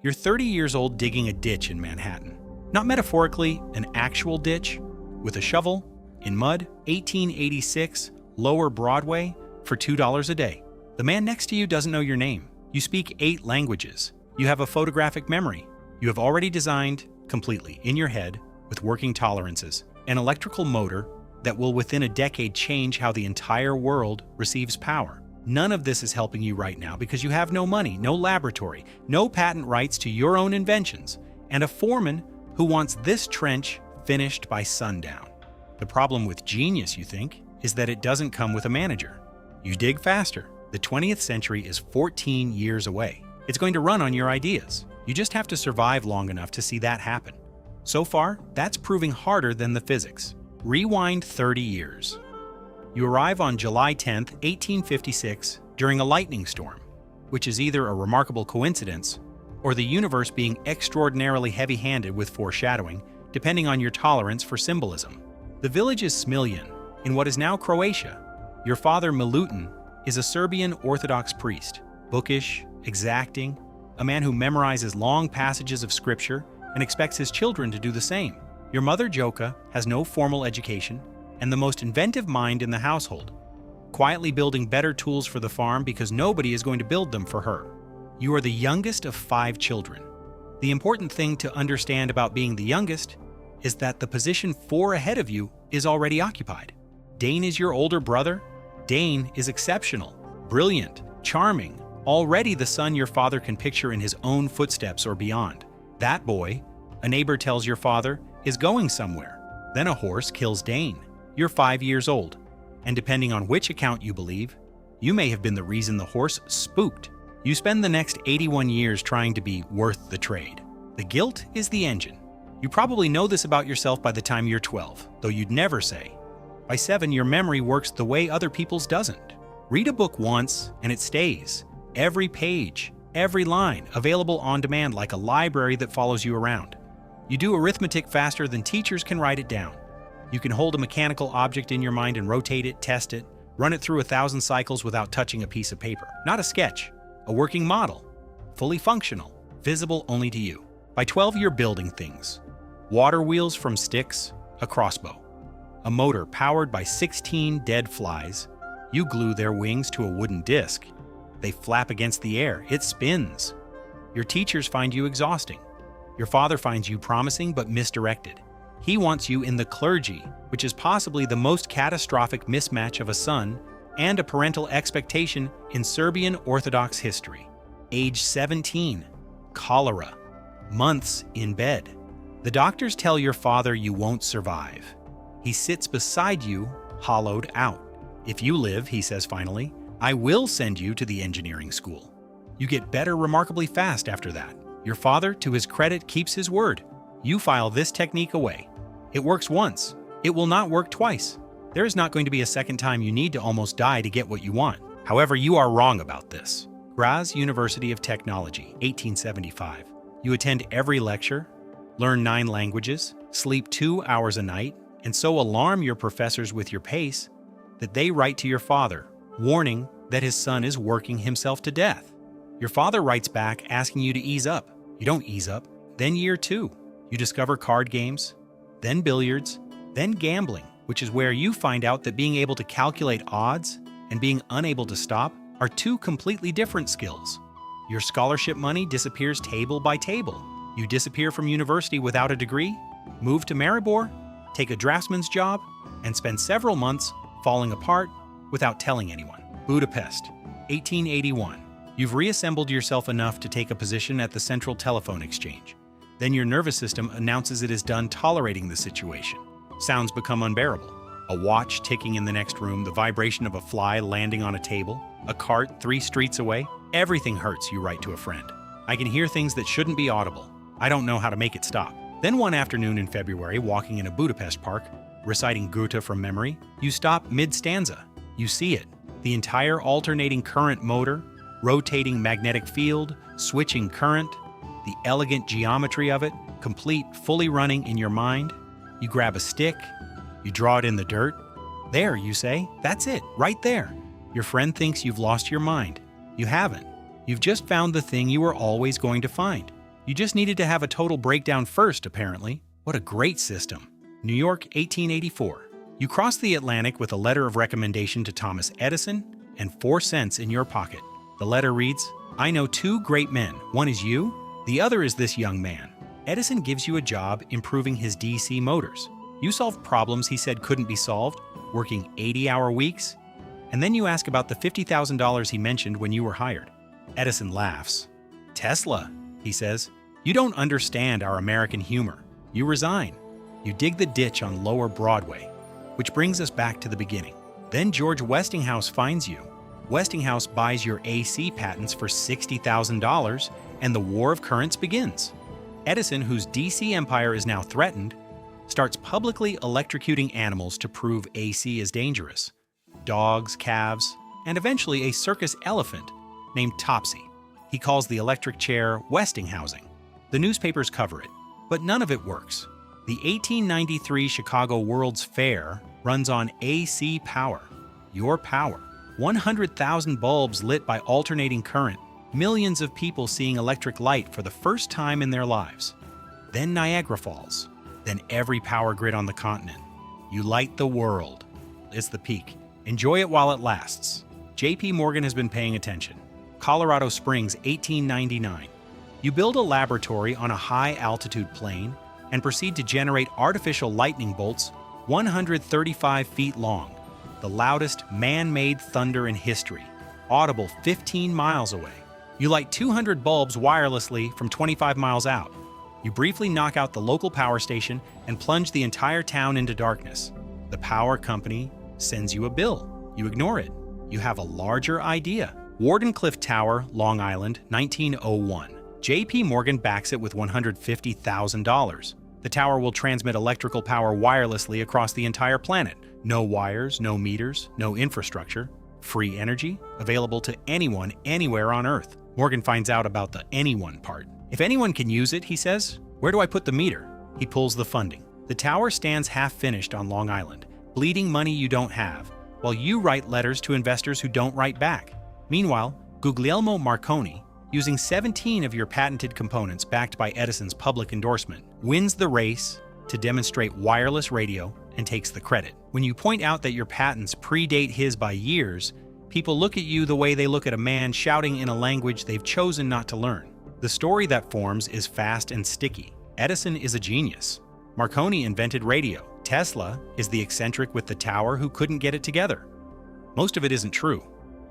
You're 30 years old digging a ditch in Manhattan. Not metaphorically, an actual ditch, with a shovel, in mud, 1886, Lower Broadway, for $2 a day. The man next to you doesn't know your name. You speak 8 languages. You have a photographic memory. You have already designed, completely, in your head, with working tolerances, an electrical motor that will within a decade change how the entire world receives power. None of this is helping you right now because you have no money, no laboratory, no patent rights to your own inventions, and a foreman who wants this trench finished by sundown. The problem with genius, you think, is that it doesn't come with a manager. You dig faster. The 20th century is 14 years away. It's going to run on your ideas. You just have to survive long enough to see that happen. So far, that's proving harder than the physics. Rewind 30 years. You arrive on July 10th, 1856, during a lightning storm, which is either a remarkable coincidence or the universe being extraordinarily heavy-handed with foreshadowing, depending on your tolerance for symbolism. The village is Smiljan, in what is now Croatia. Your father, Milutin, is a Serbian Orthodox priest, bookish, exacting, a man who memorizes long passages of scripture and expects his children to do the same. Your mother, Joka, has no formal education and the most inventive mind in the household, quietly building better tools for the farm because nobody is going to build them for her. You are the youngest of 5 children. The important thing to understand about being the youngest is that the position 4 ahead of you is already occupied. Dane is your older brother. Dane is exceptional, brilliant, charming, already the son your father can picture in his own footsteps or beyond. That boy, a neighbor tells your father, is going somewhere. Then a horse kills Dane. You're 5 years old, and depending on which account you believe, you may have been the reason the horse spooked. You spend the next 81 years trying to be worth the trade. The guilt is the engine. You probably know this about yourself by the time you're 12, though you'd never say. By 7, your memory works the way other people's doesn't. Read a book once, and it stays. Every page, every line, available on demand like a library that follows you around. You do arithmetic faster than teachers can write it down. You can hold a mechanical object in your mind and rotate it, test it, run it through 1,000 cycles without touching a piece of paper. Not a sketch, a working model, fully functional, visible only to you. By 12, you're building things. Water wheels from sticks, a crossbow. A motor powered by 16 dead flies. You glue their wings to a wooden disc. They flap against the air. It spins. Your teachers find you exhausting. Your father finds you promising but misdirected. He wants you in the clergy, which is possibly the most catastrophic mismatch of a son and a parental expectation in Serbian Orthodox history. Age 17, cholera, months in bed. The doctors tell your father you won't survive. He sits beside you, hollowed out. If you live, he says finally, I will send you to the engineering school. You get better remarkably fast after that. Your father, to his credit, keeps his word. You file this technique away. It works once. It will not work twice. There is not going to be a second time you need to almost die to get what you want. However, you are wrong about this. Graz University of Technology, 1875. You attend every lecture, learn 9 languages, sleep 2 hours a night, and so alarm your professors with your pace that they write to your father, warning that his son is working himself to death. Your father writes back asking you to ease up. You don't ease up. Then year 2, you discover card games, then billiards, then gambling, which is where you find out that being able to calculate odds and being unable to stop are 2 completely different skills. Your scholarship money disappears table by table. You disappear from university without a degree, move to Maribor, take a draftsman's job, and spend several months falling apart without telling anyone. Budapest, 1881. You've reassembled yourself enough to take a position at the Central Telephone Exchange. Then your nervous system announces it is done tolerating the situation. Sounds become unbearable. A watch ticking in the next room, the vibration of a fly landing on a table, a cart 3 streets away. Everything hurts, you write to a friend. I can hear things that shouldn't be audible. I don't know how to make it stop. Then one afternoon in February, walking in a Budapest park, reciting Goethe from memory, you stop mid-stanza. You see it. The entire alternating current motor, rotating magnetic field, switching current, the elegant geometry of it, complete, fully running in your mind. You grab a stick, you draw it in the dirt. There, you say, that's it, right there. Your friend thinks you've lost your mind. You haven't. You've just found the thing you were always going to find. You just needed to have a total breakdown first, apparently. What a great system. New York, 1884. You cross the Atlantic with a letter of recommendation to Thomas Edison and 4 cents in your pocket. The letter reads, "I know 2 great men. One is you, the other is this young man." Edison gives you a job improving his DC motors. You solve problems he said couldn't be solved, working 80-hour weeks, and then you ask about the $50,000 he mentioned when you were hired. Edison laughs. "Tesla," he says, "you don't understand our American humor. You resign. You dig the ditch on Lower Broadway." Which brings us back to the beginning. Then George Westinghouse finds you. Westinghouse buys your AC patents for $60,000, and the war of currents begins. Edison, whose DC empire is now threatened, starts publicly electrocuting animals to prove AC is dangerous. Dogs, calves, and eventually a circus elephant named Topsy. He calls the electric chair Westinghousing. The newspapers cover it, but none of it works. The 1893 Chicago World's Fair runs on AC power. Your power. 100,000 bulbs lit by alternating current. Millions of people seeing electric light for the first time in their lives. Then Niagara Falls. Then every power grid on the continent. You light the world. It's the peak. Enjoy it while it lasts. J.P. Morgan has been paying attention. Colorado Springs, 1899. You build a laboratory on a high-altitude plane and proceed to generate artificial lightning bolts 135 feet long, the loudest man-made thunder in history, audible 15 miles away. You light 200 bulbs wirelessly from 25 miles out. You briefly knock out the local power station and plunge the entire town into darkness. The power company sends you a bill. You ignore it. You have a larger idea. Wardenclyffe Tower, Long Island, 1901. J.P. Morgan backs it with $150,000. The tower will transmit electrical power wirelessly across the entire planet. No wires, no meters, no infrastructure. Free energy, available to anyone, anywhere on Earth. Morgan finds out about the anyone part. If anyone can use it, he says, where do I put the meter? He pulls the funding. The tower stands half-finished on Long Island, bleeding money you don't have, while you write letters to investors who don't write back. Meanwhile, Guglielmo Marconi, using 17 of your patented components backed by Edison's public endorsement, wins the race to demonstrate wireless radio and takes the credit. When you point out that your patents predate his by years, people look at you the way they look at a man shouting in a language they've chosen not to learn. The story that forms is fast and sticky. Edison is a genius. Marconi invented radio. Tesla is the eccentric with the tower who couldn't get it together. Most of it isn't true.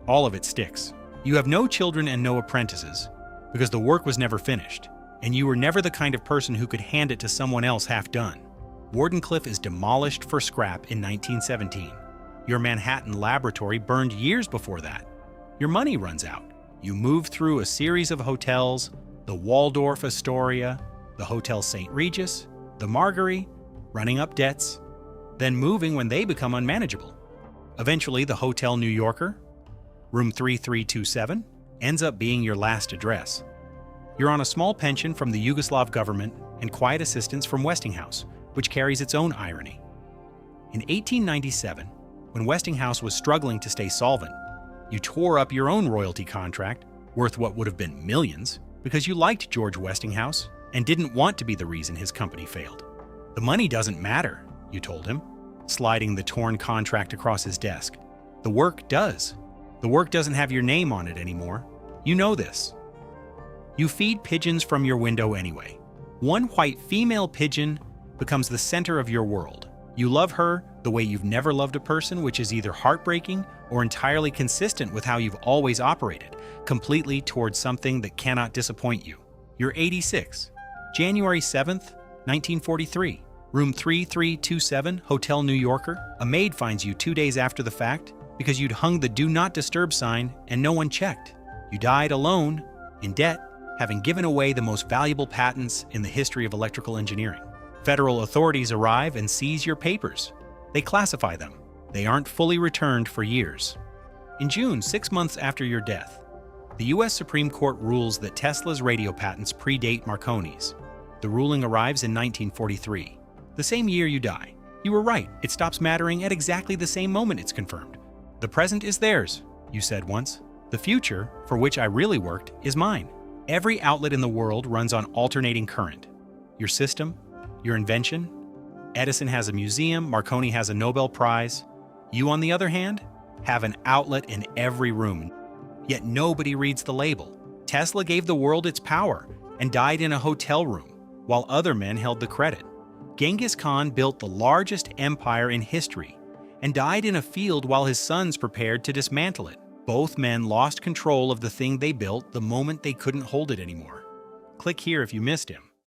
All of it sticks. You have no children and no apprentices, because the work was never finished, and you were never the kind of person who could hand it to someone else half done. Wardenclyffe is demolished for scrap in 1917. Your Manhattan laboratory burned years before that. Your money runs out. You move through a series of hotels, the Waldorf Astoria, the Hotel St. Regis, the Marguerite, running up debts, then moving when they become unmanageable. Eventually, the Hotel New Yorker, room 3327, ends up being your last address. You're on a small pension from the Yugoslav government and quiet assistance from Westinghouse, which carries its own irony. In 1897, when Westinghouse was struggling to stay solvent, you tore up your own royalty contract, worth what would have been millions, because you liked George Westinghouse and didn't want to be the reason his company failed. The money doesn't matter, you told him, sliding the torn contract across his desk. The work does. The work doesn't have your name on it anymore. You know this. You feed pigeons from your window anyway. One white female pigeon becomes the center of your world. You love her the way you've never loved a person, which is either heartbreaking or entirely consistent with how you've always operated, completely towards something that cannot disappoint you. You're 86. January 7th, 1943. Room 3327, Hotel New Yorker. A maid finds you 2 days after the fact because you'd hung the Do Not Disturb sign and no one checked. You died alone, in debt, having given away the most valuable patents in the history of electrical engineering. Federal authorities arrive and seize your papers. They classify them. They aren't fully returned for years. In June, 6 months after your death, the U.S. Supreme Court rules that Tesla's radio patents predate Marconi's. The ruling arrives in 1943, the same year you die. You were right, it stops mattering at exactly the same moment it's confirmed. The present is theirs, you said once. The future, for which I really worked, is mine. Every outlet in the world runs on alternating current. Your system, your invention. Edison has a museum, Marconi has a Nobel Prize. You, on the other hand, have an outlet in every room. Yet nobody reads the label. Tesla gave the world its power and died in a hotel room, while other men held the credit. Genghis Khan built the largest empire in history and died in a field while his sons prepared to dismantle it. Both men lost control of the thing they built the moment they couldn't hold it anymore. Click here if you missed him.